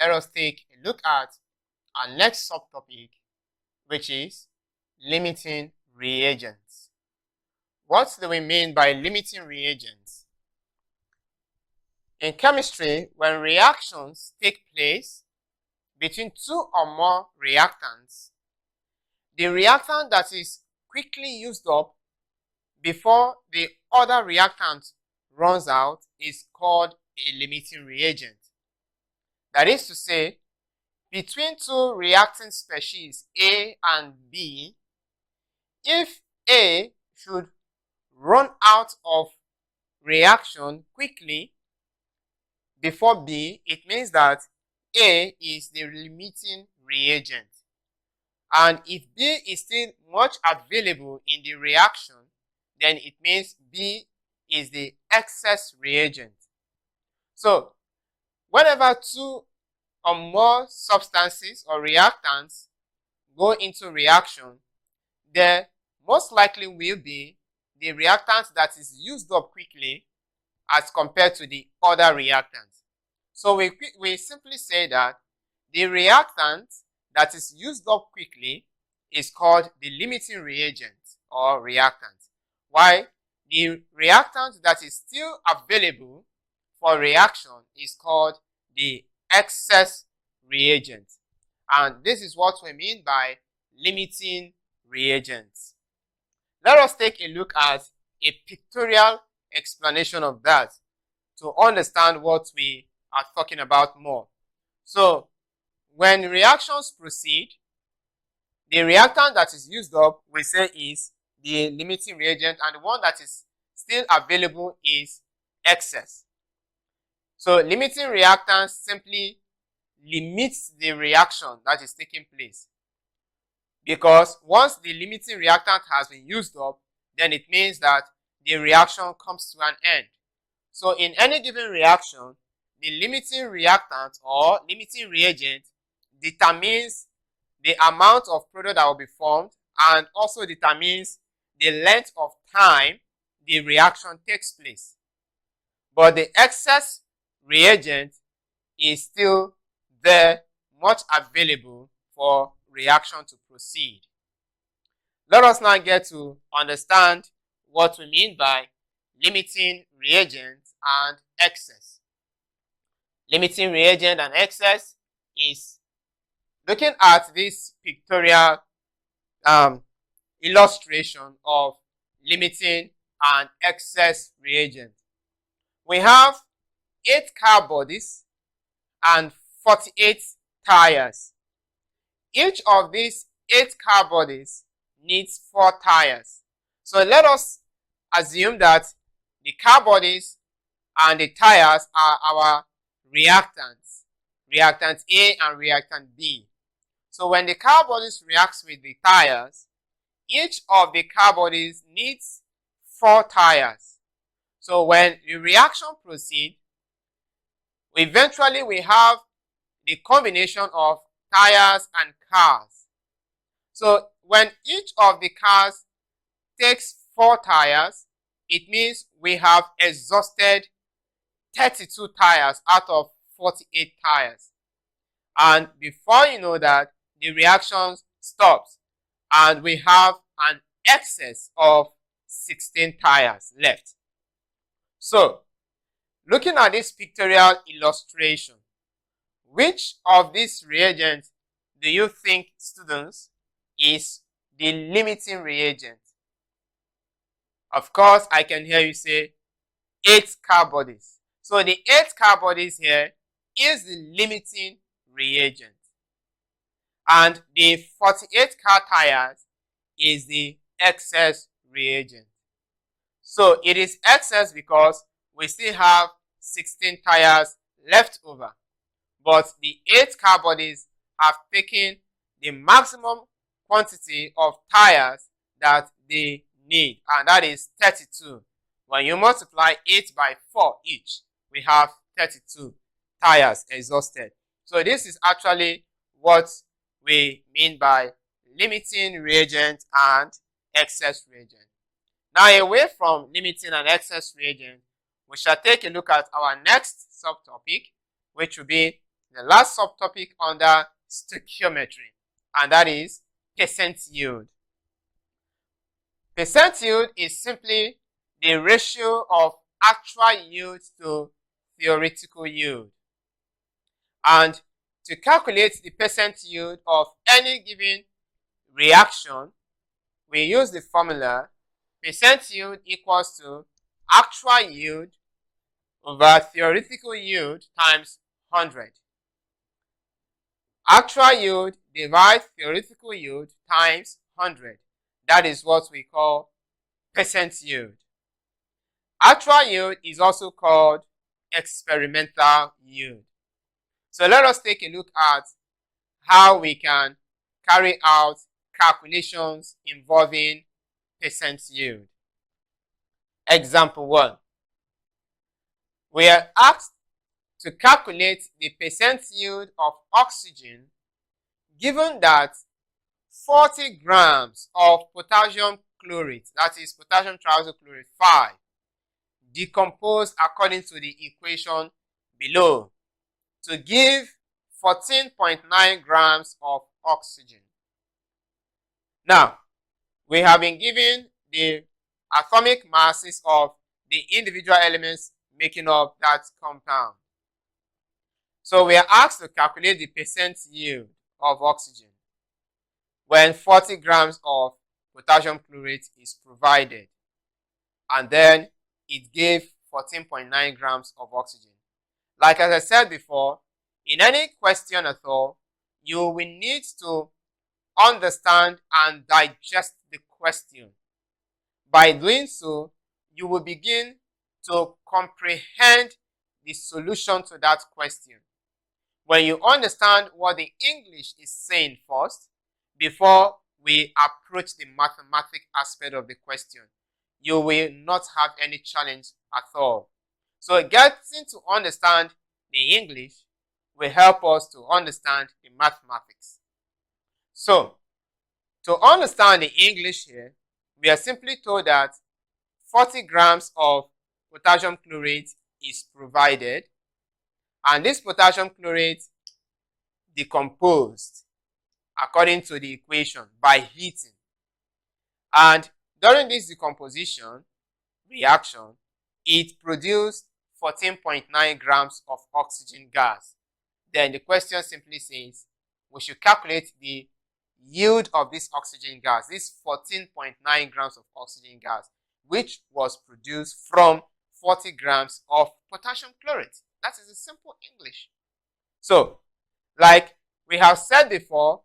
let us take a look at our next subtopic, which is limiting reagents. What do we mean by limiting reagents? In chemistry, when reactions take place between two or more reactants, the reactant that is quickly used up before the other reactant runs out is called a limiting reagent. That is to say, between two reacting species A and B, if A should run out of reaction quickly before B, it means that A is the limiting reagent. And if B is still much available in the reaction, then it means B is the excess reagent. So, whenever two or more substances or reactants go into reaction, there most likely will be the reactant that is used up quickly as compared to the other reactant. So we simply say that the reactant that is used up quickly is called the limiting reagent or reactant, while the reactant that is still available for reaction is called the excess reagent. And this is what we mean by limiting reagents. Let us take a look at a pictorial explanation of that to understand what we are talking about more. So, when reactions proceed, the reactant that is used up, we say, is the limiting reagent, and the one that is still available is excess. So, limiting reactants simply limits the reaction that is taking place, because once the limiting reactant has been used up, then it means that the reaction comes to an end. So in any given reaction, the limiting reactant or limiting reagent determines the amount of product that will be formed and also determines the length of time the reaction takes place. But the excess reagent is still there, much available for reaction to proceed. Let us now get to understand what we mean by limiting reagent and excess. Limiting reagent and excess is looking at this pictorial illustration of limiting and excess reagent. We have 8 car bodies and 48 tires. Each of these 8 car bodies needs 4 tires. So let us assume that the car bodies and the tires are our reactants, reactant A and reactant B. So when the car bodies reacts with the tires, each of the car bodies needs 4 tires. So when the reaction proceeds, eventually we have the combination of tires and cars. So when each of the cars takes 4 tires, it means we have exhausted 32 tires out of 48 tires. And before you know that, the reaction stops and we have an excess of 16 tires left. So, looking at this pictorial illustration, which of these reagents do you think, students, is the limiting reagent? Of course, I can hear you say 8 car bodies. So the 8 car bodies here is the limiting reagent. And the 48 car tires is the excess reagent. So it is excess because we still have 16 tires left over. But the 8 car bodies have taken the maximum quantity of tires that they need, and that is 32. When you multiply 8 by 4 each, we have 32 tires exhausted. So this is actually what we mean by limiting reagent and excess reagent. Now, away from limiting and excess reagent, we shall take a look at our next subtopic, which will be the last subtopic under stoichiometry, and that is percent yield. Percent yield is simply the ratio of actual yield to theoretical yield. And to calculate the percent yield of any given reaction, we use the formula percent yield equals to actual yield over theoretical yield times 100. Actual yield divides theoretical yield times 100. That is what we call percent yield. Actual yield is also called experimental yield. So let us take a look at how we can carry out calculations involving percent yield. Example 1. We are asked to calculate the percent yield of oxygen given that 40 grams of potassium chlorate, that is potassium triacylchlorate 5, decomposed according to the equation below to give 14.9 grams of oxygen. Now, we have been given the atomic masses of the individual elements making up that compound. So we are asked to calculate the percent yield of oxygen when 40 grams of potassium chlorate is provided, and then it gave 14.9 grams of oxygen. Like as I said before, in any question at all, you will need to understand and digest the question. By doing so, you will begin to comprehend the solution to that question. When you understand what the English is saying first, before we approach the mathematical aspect of the question, you will not have any challenge at all. So getting to understand the English will help us to understand the mathematics. So, to understand the English here, we are simply told that 40 grams of potassium chlorate is provided, and this potassium chlorate decomposed according to the equation by heating. And during this decomposition reaction, it produced 14.9 grams of oxygen gas. Then the question simply says we should calculate the yield of this oxygen gas, this 14.9 grams of oxygen gas, which was produced from 40 grams of potassium chlorate. That is a simple English. So, like we have said before,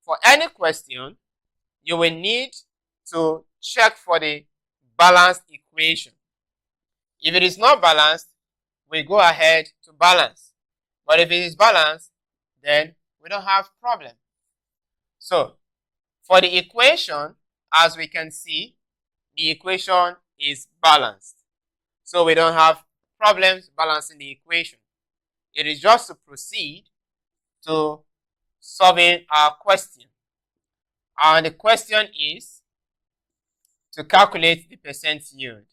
for any question, you will need to check for the balanced equation. If it is not balanced, we go ahead to balance. But if it is balanced, then we don't have problem. So, for the equation, as we can see, the equation is balanced. So we don't have problems balancing the equation. It is just to proceed to solving our question. And the question is to calculate the percent yield.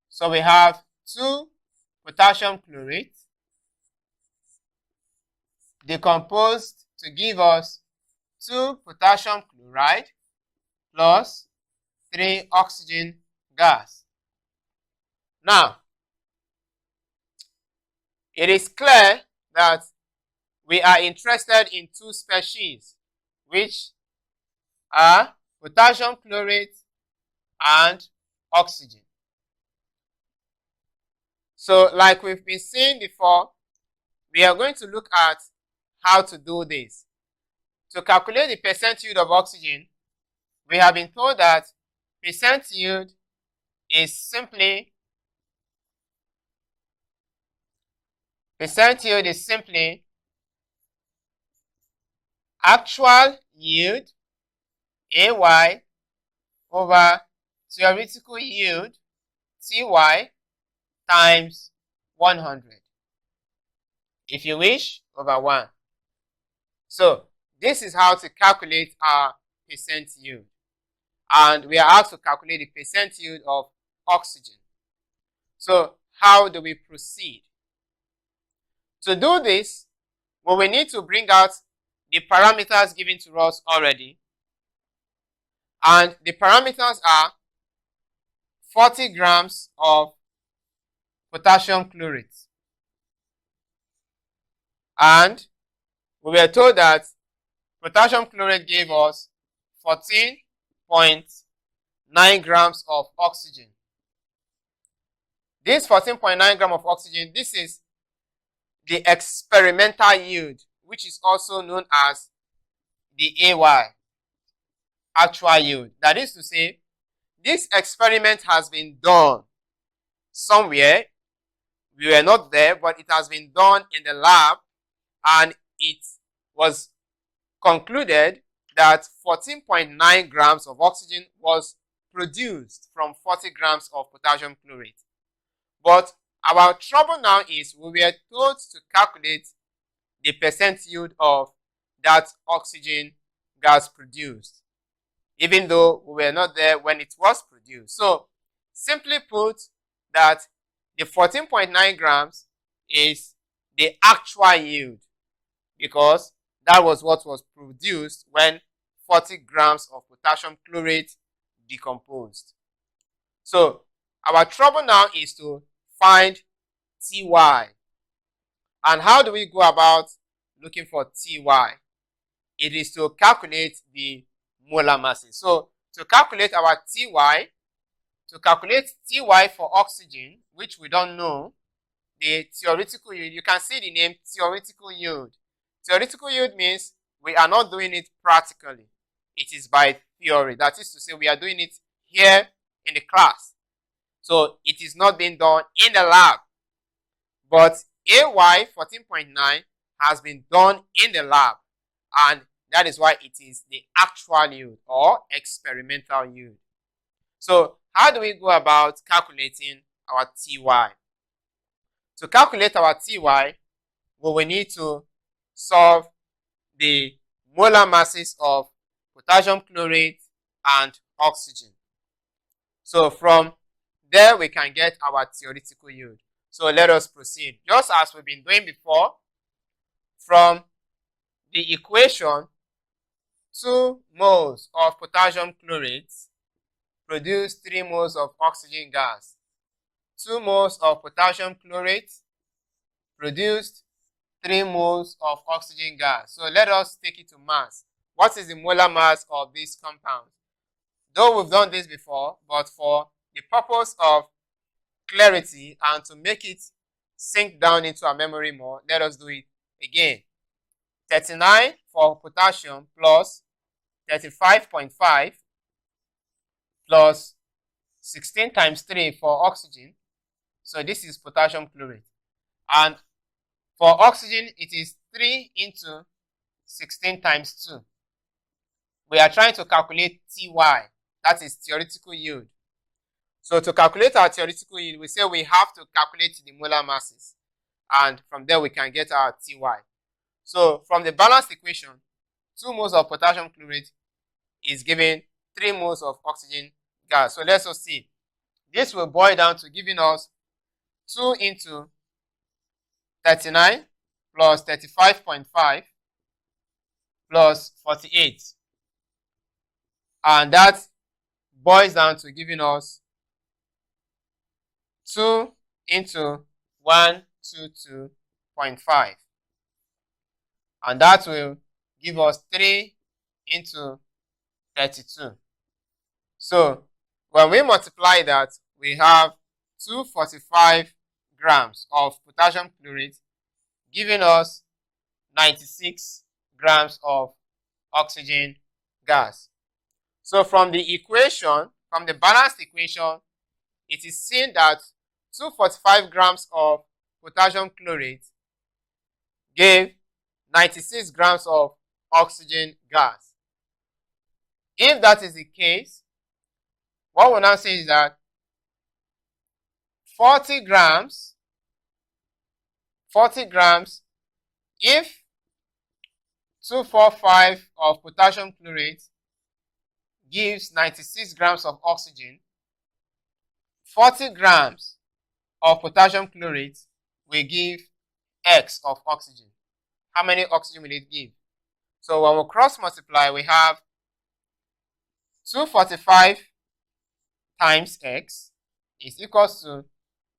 So we have 2 potassium chlorate decomposed to give us 2 potassium chloride plus 3 oxygen gas. Now, it is clear that we are interested in 2 species, which are potassium chlorate and oxygen. So, like we've been seeing before, we are going to look at how to do this. To calculate the percent yield of oxygen, we have been told that percent yield is simply actual yield AY over theoretical yield TY times 100. If you wish, over 1. So, this is how to calculate our percent yield. And we are asked to calculate the percent yield of oxygen. So, how do we proceed? To do this, we will need to bring out the parameters given to us already. And the parameters are 40 grams of potassium chlorate. And we were told that potassium chlorate gave us 14.9 grams of oxygen. This 14.9 grams of oxygen, this is the experimental yield, which is also known as the AY, actual yield. That is to say, this experiment has been done somewhere. We were not there, but it has been done in the lab, and it was concluded that 14.9 grams of oxygen was produced from 40 grams of potassium chlorate. But our trouble now is we were told to calculate the percent yield of that oxygen gas produced, even though we were not there when it was produced. So, simply put, that the 14.9 grams is the actual yield, because that was what was produced when 40 grams of potassium chlorate decomposed. So, our trouble now is to find Ty. And how do we go about looking for Ty? It is to calculate the molar masses. So, to calculate our Ty, for oxygen, which we don't know, the theoretical yield, you can see the name theoretical yield. Theoretical yield means we are not doing it practically. It is by theory. That is to say, we are doing it here in the class. So, it is not being done in the lab. But AY 14.9 has been done in the lab. And that is why it is the actual yield or experimental yield. So, how do we go about calculating our Ty? To calculate our Ty, we will need to solve the molar masses of potassium chlorate and oxygen. So, from there we can get our theoretical yield. So, let us proceed. Just as we've been doing before, from the equation, 2 moles of potassium chlorate produce 3 moles of oxygen gas. 2 moles of potassium chlorate produced 3 moles of oxygen gas. So let us take it to mass. What is the molar mass of this compound? Though we've done this before, but for the purpose of clarity and to make it sink down into our memory more, let us do it again. 39 for potassium plus 35.5 plus 16 times 3 for oxygen. So this is potassium chlorate. And for oxygen, it is 3 into 16 times 2. We are trying to calculate Ty. That is theoretical yield. So to calculate our theoretical yield, we say we have to calculate the molar masses. And from there, we can get our Ty. So from the balanced equation, 2 moles of potassium chlorate is given 3 moles of oxygen gas. So let's just see. This will boil down to giving us 2 into 39 plus 35.5 plus 48. And that boils down to giving us 2 into 122.5. And that will give us 3 into 32. So, when we multiply that, we have 245 grams of potassium chlorate giving us 96 grams of oxygen gas. So, from the equation, from the balanced equation, it is seen that 245 grams of potassium chlorate gave 96 grams of oxygen gas. If that is the case, what we'll now say is that 40 grams, if 245 of potassium chlorate gives 96 grams of oxygen, 40 grams of potassium chlorate will give X of oxygen. How many oxygen will it give? So when we cross multiply, we have 245 times X is equals to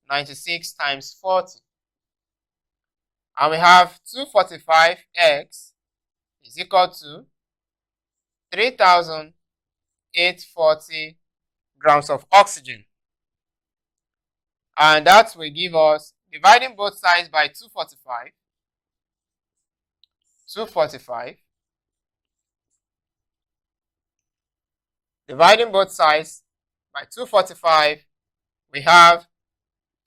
96 times 40. And we have 245X is equal to 3,840 grams of oxygen. And that will give us, dividing both sides by 245, dividing both sides by 245, we have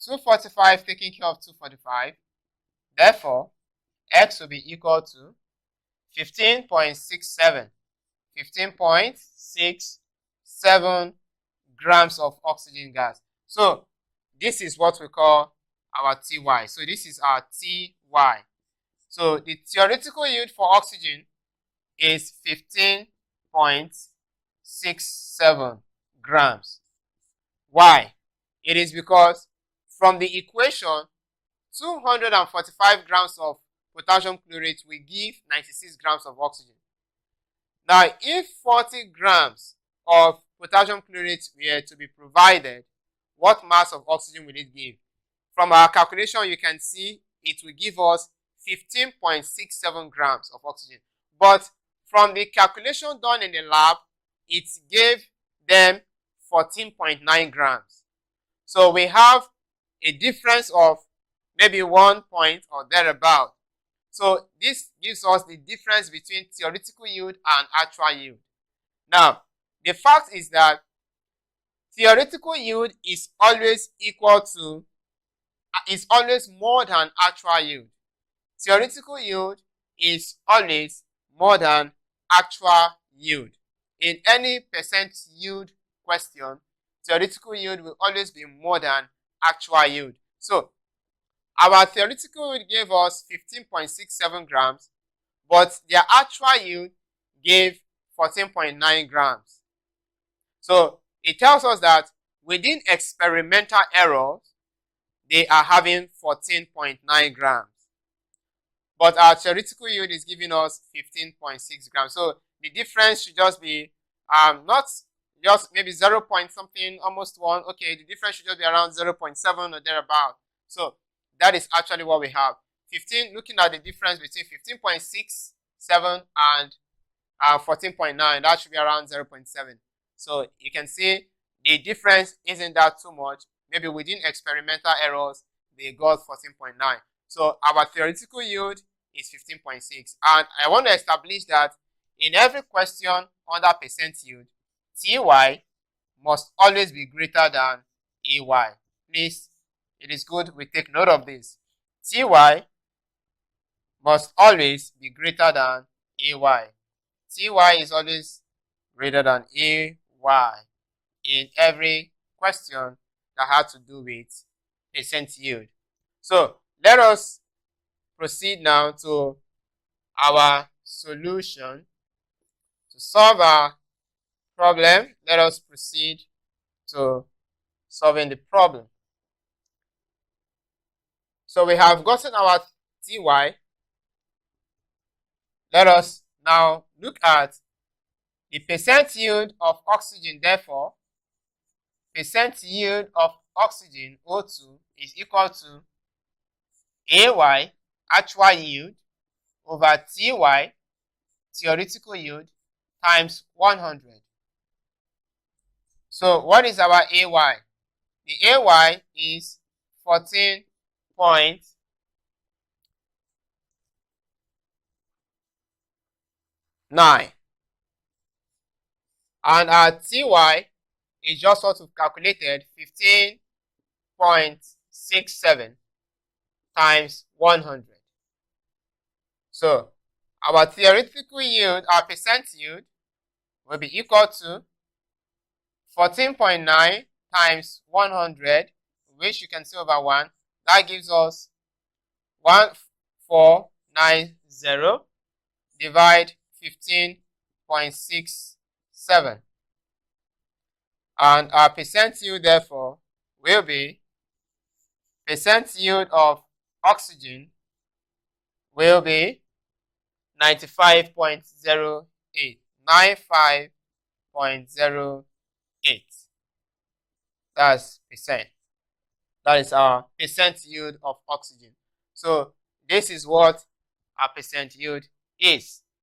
245 taking care of 245. Therefore, X will be equal to 15.67. 15.67 grams of oxygen gas. So this is what we call our Ty. So this is our Ty. So the theoretical yield for oxygen is 15.67 grams. Why? It is because from the equation, 245 grams of potassium chlorate will give 96 grams of oxygen. Now, if 40 grams of potassium chlorate were to be provided, what mass of oxygen will it give? From our calculation, you can see it will give us 15.67 grams of oxygen. But from the calculation done in the lab, it gave them 14.9 grams. So we have a difference of maybe 1 point or thereabout. So this gives us the difference between theoretical yield and actual yield. Now, the fact is that theoretical yield is always more than actual yield. Theoretical yield is always more than actual yield. In any percent yield question, theoretical yield will always be more than actual yield. So our theoretical yield gave us 15.67 grams, but their actual yield gave 14.9 grams. So it tells us that within experimental errors, they are having 14.9 grams. But our theoretical yield is giving us 15.6 grams. So the difference should just be not just maybe 0 point something, almost 1. Okay, the difference should just be around 0.7 or thereabout. So that is actually what we have. Looking at the difference between 15.67 and 14.9, that should be around 0.7. So you can see the difference isn't that too much. Maybe within experimental errors, they got 14.9. So our theoretical yield is 15.6. And I want to establish that in every question under percent yield, Ty must always be greater than Ay. Please, it is good we take note of this. Ty must always be greater than Ay. Ty is always greater than Ay in every question that had to do with percent yield. So let us proceed now to our solution. To solve our problem, let us proceed to solving the problem. So we have gotten our Ty. Let us now look at the percent yield of oxygen. Therefore, percent yield of oxygen O2 is equal to Ay, actual yield, over Ty, theoretical yield, times 100. So what is our Ay? The Ay is 14.9. And our Ty is just what we've calculated, 15.67 times 100. So our theoretical yield, our percent yield, will be equal to 14.9 times 100, which you can see over 1. That gives us 1490 divide 15.67. And our percent yield, therefore, will be percent yield of oxygen will be 95.08. 95.08. That's percent. That is our percent yield of oxygen. So this is what our percent yield is.